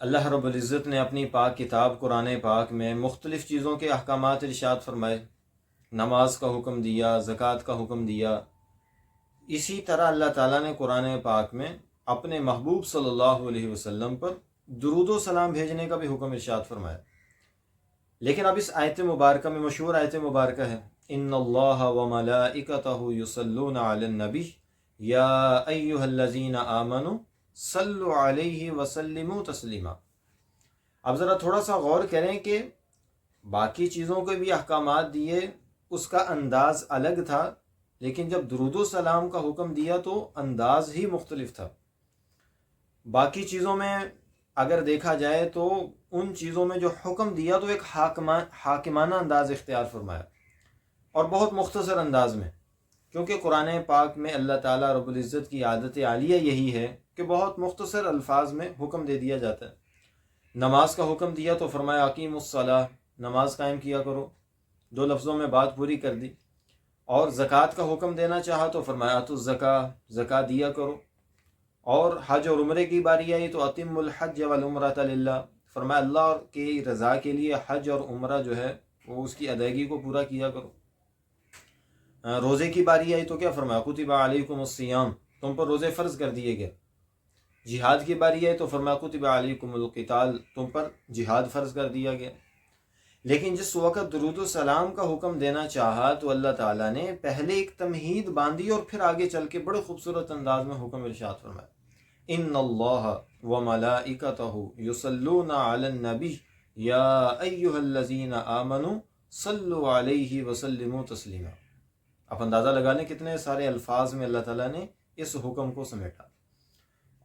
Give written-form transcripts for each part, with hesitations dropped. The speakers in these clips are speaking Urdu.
اللہ رب العزت نے اپنی پاک کتاب قرآن پاک میں مختلف چیزوں کے احکامات ارشاد فرمائے. نماز کا حکم دیا، زکوٰۃ کا حکم دیا. اسی طرح اللہ تعالیٰ نے قرآن پاک میں اپنے محبوب صلی اللہ علیہ وسلم پر درود و سلام بھیجنے کا بھی حکم ارشاد فرمایا. لیکن اب اس آیت مبارکہ میں، مشہور آیت مبارکہ ہے، ان اللہ و ملائکتہ یصلون علی النبی یا ایھا الذین آمنوا صلوا علیہ وسلموا تسلیما. اب ذرا تھوڑا سا غور کریں کہ باقی چیزوں کے بھی احکامات دیے، اس کا انداز الگ تھا، لیکن جب درود و سلام کا حکم دیا تو انداز ہی مختلف تھا. باقی چیزوں میں اگر دیکھا جائے تو ان چیزوں میں جو حکم دیا تو ایک حاکمانہ انداز اختیار فرمایا، اور بہت مختصر انداز میں، کیونکہ قرآن پاک میں اللہ تعالیٰ رب العزت کی عادت عالیہ یہی ہے کہ بہت مختصر الفاظ میں حکم دے دیا جاتا ہے. نماز کا حکم دیا تو فرمایا اقیموا الصلاۃ، نماز قائم کیا کرو، 2 لفظوں میں بات پوری کر دی. اور زکوٰۃ کا حکم دینا چاہا تو فرمایا اتوا الزکاۃ، زکوٰۃ دیا کرو. اور حج اور عمرے کی باری آئی تو اتم الحج والعمرۃ للہ، فرمایا اللہ کی رضا کے لیے حج اور عمرہ جو ہے وہ اس کی ادائیگی کو پورا کیا کرو. روزے کی باری آئی تو کیا فرمایا کتب علیکم الصیام، تم پر روزے فرض کر دیے گئے. جہاد کی باری آئی تو فرمایا کتب علیکم القتال، تم پر جہاد فرض کر دیا گیا. لیکن جس وقت درود السلام کا حکم دینا چاہا تو اللہ تعالیٰ نے پہلے ایک تمہید باندھی اور پھر آگے چل کے بڑے خوبصورت انداز میں حکم ارشاد فرمایا. ان اللہ وملائکتہ یصلون علی النبی یا ایھا الذین آمنوا صلوا علیہ وسلموا تسلیما. آپ اندازہ لگا لیں کتنے سارے الفاظ میں اللہ تعالیٰ نے اس حکم کو سمیٹا.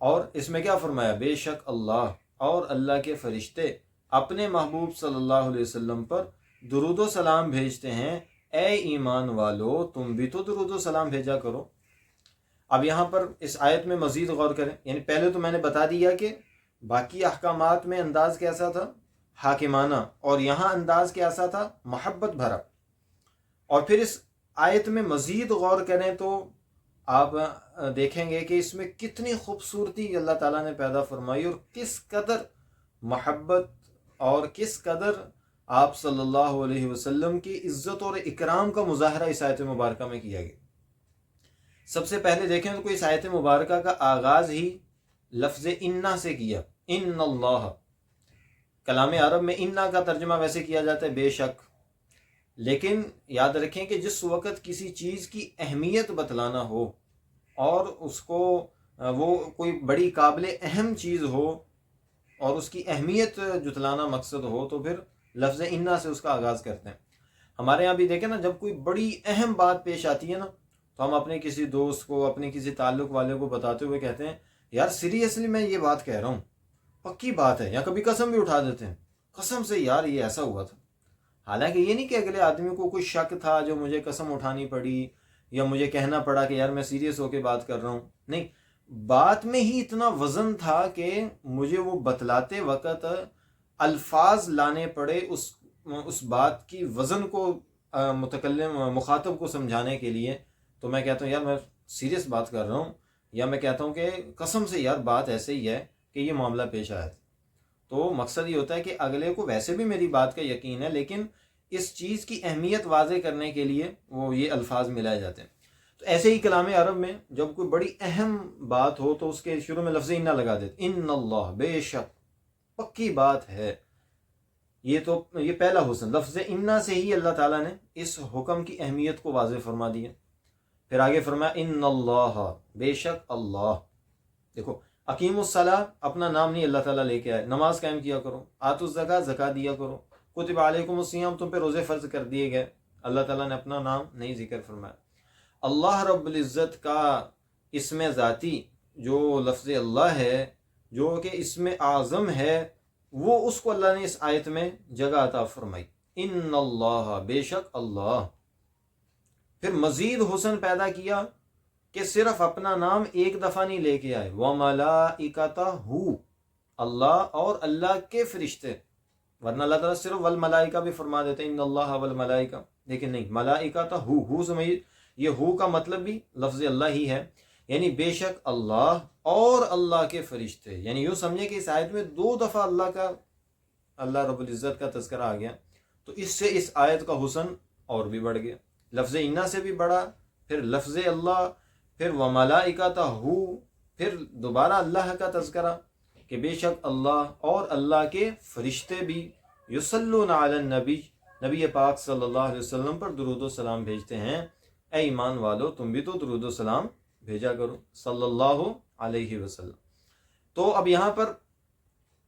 اور اس میں کیا فرمایا، بے شک اللہ اور اللہ کے فرشتے اپنے محبوب صلی اللہ علیہ وسلم پر درود و سلام بھیجتے ہیں، اے ایمان والو تم بھی تو درود و سلام بھیجا کرو. اب یہاں پر اس آیت میں مزید غور کریں. یعنی پہلے تو میں نے بتا دیا کہ باقی احکامات میں انداز کیسا تھا، حاکمانہ، اور یہاں انداز کیسا تھا، محبت بھرا. اور پھر اس آیت میں مزید غور کریں تو آپ دیکھیں گے کہ اس میں کتنی خوبصورتی اللہ تعالیٰ نے پیدا فرمائی، اور کس قدر محبت اور کس قدر آپ صلی اللہ علیہ وسلم کی عزت اور اکرام کا مظاہرہ اس آیت مبارکہ میں کیا گیا. سب سے پہلے دیکھیں تو اس آیت مبارکہ کا آغاز ہی لفظ انا سے کیا. ان اللہ، کلام عرب میں انا کا ترجمہ ویسے کیا جاتا ہے بے شک، لیکن یاد رکھیں کہ جس وقت کسی چیز کی اہمیت بتلانا ہو اور اس کو وہ کوئی بڑی قابل اہم چیز ہو اور اس کی اہمیت جتلانا مقصد ہو تو پھر لفظ انا سے اس کا آغاز کرتے ہیں. ہمارے یہاں بھی دیکھیں نا، جب کوئی بڑی اہم بات پیش آتی ہے نا تو ہم اپنے کسی دوست کو، اپنے کسی تعلق والے کو بتاتے ہوئے کہتے ہیں یار سیریسلی میں یہ بات کہہ رہا ہوں، پکی بات ہے. یا کبھی قسم بھی اٹھا دیتے ہیں، قسم سے یار یہ ایسا ہوا تھا. حالانکہ یہ نہیں کہ اگلے آدمی کو کوئی شک تھا جو مجھے قسم اٹھانی پڑی یا مجھے کہنا پڑا کہ یار میں سیریس ہو کے بات کر رہا ہوں. نہیں، بات میں ہی اتنا وزن تھا کہ مجھے وہ بتلاتے وقت الفاظ لانے پڑے اس بات کی وزن کو متکلم مخاطب کو سمجھانے کے لیے. تو میں کہتا ہوں یار میں سیریس بات کر رہا ہوں، یا میں کہتا ہوں کہ قسم سے یار بات ایسے ہی ہے کہ یہ معاملہ پیش آیا تھا. تو مقصد یہ ہوتا ہے کہ اگلے کو ویسے بھی میری بات کا یقین ہے، لیکن اس چیز کی اہمیت واضح کرنے کے لیے وہ یہ الفاظ ملائے جاتے ہیں. تو ایسے ہی کلام عرب میں جب کوئی بڑی اہم بات ہو تو اس کے شروع میں لفظ انا لگا دیتے. ان اللہ، بے شک، پکی بات ہے. یہ پہلا حسن، لفظ انا سے ہی اللہ تعالیٰ نے اس حکم کی اہمیت کو واضح فرما دیا. پھر آگے فرمایا ان اللہ، بے شک اللہ. دیکھو اقیم الصلاۃ اپنا نام نہیں اللہ تعالیٰ لے کے آئے، نماز قائم کیا کرو. آتوا الزکاۃ، زکوٰۃ دیا کرو. کتب علیکم الصیام، تم پہ روزے فرض کر دیے گئے. اللہ تعالیٰ نے اپنا نام نہیں ذکر فرمایا. اللہ رب العزت کا اسم ذاتی جو لفظ اللہ ہے، جو کہ اسم اعظم ہے، وہ اس کو اللہ نے اس آیت میں جگہ عطا فرمائی. ان اللہ، بے شک اللہ. پھر مزید حسن پیدا کیا کہ صرف اپنا نام ایک دفعہ نہیں لے کے آئے. وَمَلَائِكَتَهُ، اللہ اور اللہ کے فرشتے. ورنہ اللہ تعالیٰ صرف والملائکہ بھی فرما دیتے ہیں ان اللہ والملائکہ، لیکن نہیں، ملائکتہ ہو سے یہ ہو کا مطلب بھی لفظ اللہ ہی ہے. یعنی بے شک اللہ اور اللہ کے فرشتے، یعنی یوں سمجھے کہ اس آیت میں 2 دفعہ اللہ رب العزت کا تذکرہ آ گیا، تو اس سے اس آیت کا حسن اور بھی بڑھ گیا، لفظ انا سے بھی بڑھا، پھر لفظ اللہ، پھر وملائکتہ، پھر دوبارہ اللہ کا تذکرہ کہ بے شک اللہ اور اللہ کے فرشتے بھی یصلون علی النبی، نبی پاک صلی اللہ علیہ وسلم پر درود و سلام بھیجتے ہیں۔ اے ایمان والو تم بھی تو درود و سلام بھیجا کرو صلی اللہ علیہ وسلم۔ تو اب یہاں پر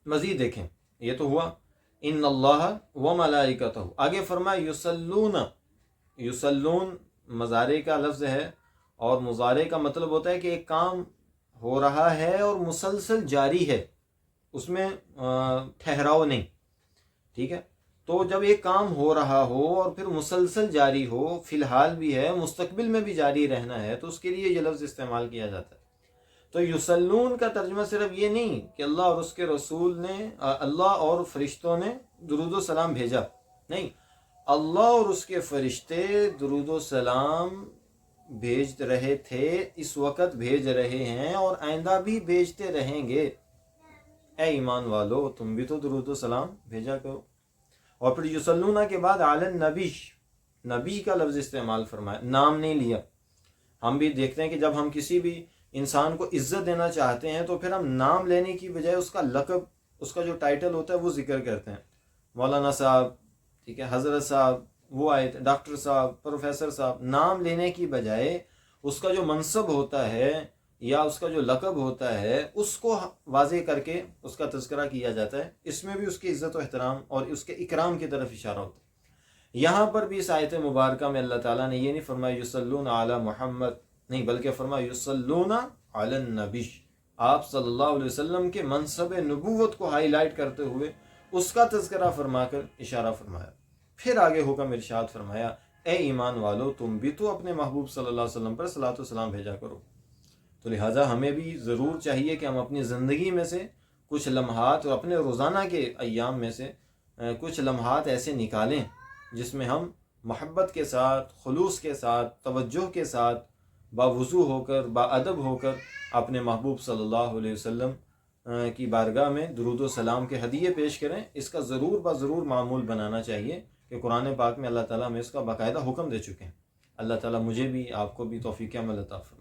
مزید دیکھیں، یہ تو ہوا ان اللہ و ملائکتہ، آگے فرمایا یصلون، یصلون مضارع کا لفظ ہے، اور مضارع کا مطلب ہوتا ہے کہ ایک کام ہو رہا ہے اور مسلسل جاری ہے، اس میں ٹھہراؤ نہیں، ٹھیک ہے۔ تو جب ایک کام ہو رہا ہو اور پھر مسلسل جاری ہو، فی الحال بھی ہے، مستقبل میں بھی جاری رہنا ہے، تو اس کے لیے یہ لفظ استعمال کیا جاتا ہے۔ تو یصلون کا ترجمہ صرف یہ نہیں کہ اللہ اور اس کے رسول نے، اللہ اور فرشتوں نے درود و سلام بھیجا، نہیں، اللہ اور اس کے فرشتے درود و سلام بھیج رہے تھے، اس وقت بھیج رہے ہیں، اور آئندہ بھی بھیجتے رہیں گے۔ اے ایمان والو تم بھی تو درود و سلام بھیجا کرو۔ اور پھر یصلون کے بعد علی النبی، نبی کا لفظ استعمال فرمایا، نام نہیں لیا۔ ہم بھی دیکھتے ہیں کہ جب ہم کسی بھی انسان کو عزت دینا چاہتے ہیں تو پھر ہم نام لینے کی بجائے اس کا لقب، اس کا جو ٹائٹل ہوتا ہے وہ ذکر کرتے ہیں، مولانا صاحب، ٹھیک ہے، حضرت صاحب، وہ آئے تھے، ڈاکٹر صاحب، پروفیسر صاحب، نام لینے کی بجائے اس کا جو منصب ہوتا ہے یا اس کا جو لقب ہوتا ہے اس کو واضح کر کے اس کا تذکرہ کیا جاتا ہے، اس میں بھی اس کی عزت و احترام اور اس کے اکرام کی طرف اشارہ ہوتا ہے۔ یہاں پر بھی اس آیت مبارکہ میں اللہ تعالیٰ نے یہ نہیں فرمایا یصلون علی محمد، نہیں، بلکہ فرمایا یصلون علی النبی، آپ صلی اللہ علیہ وسلم کے منصب نبوت کو ہائی لائٹ کرتے ہوئے اس کا تذکرہ فرما کر اشارہ فرمایا۔ پھر آگے حکم ارشاد فرمایا اے ایمان والو تم بھی تو اپنے محبوب صلی اللہ علیہ وسلم پر صلاۃ و سلام بھیجا کرو۔ تو لہٰذا ہمیں بھی ضرور چاہیے کہ ہم اپنی زندگی میں سے کچھ لمحات اور اپنے روزانہ کے ایام میں سے کچھ لمحات ایسے نکالیں جس میں ہم محبت کے ساتھ، خلوص کے ساتھ، توجہ کے ساتھ، باوضو ہو کر، باادب ہو کر اپنے محبوب صلی اللہ علیہ وسلم کی بارگاہ میں درود و سلام کے ہدیے پیش کریں۔ اس کا ضرور معمول بنانا چاہیے کہ قرآن پاک میں اللہ تعالیٰ ہمیں اس کا باقاعدہ حکم دے چکے ہیں۔ اللہ تعالیٰ مجھے بھی، آپ کو بھی توفیق عمل عطا فرمائے۔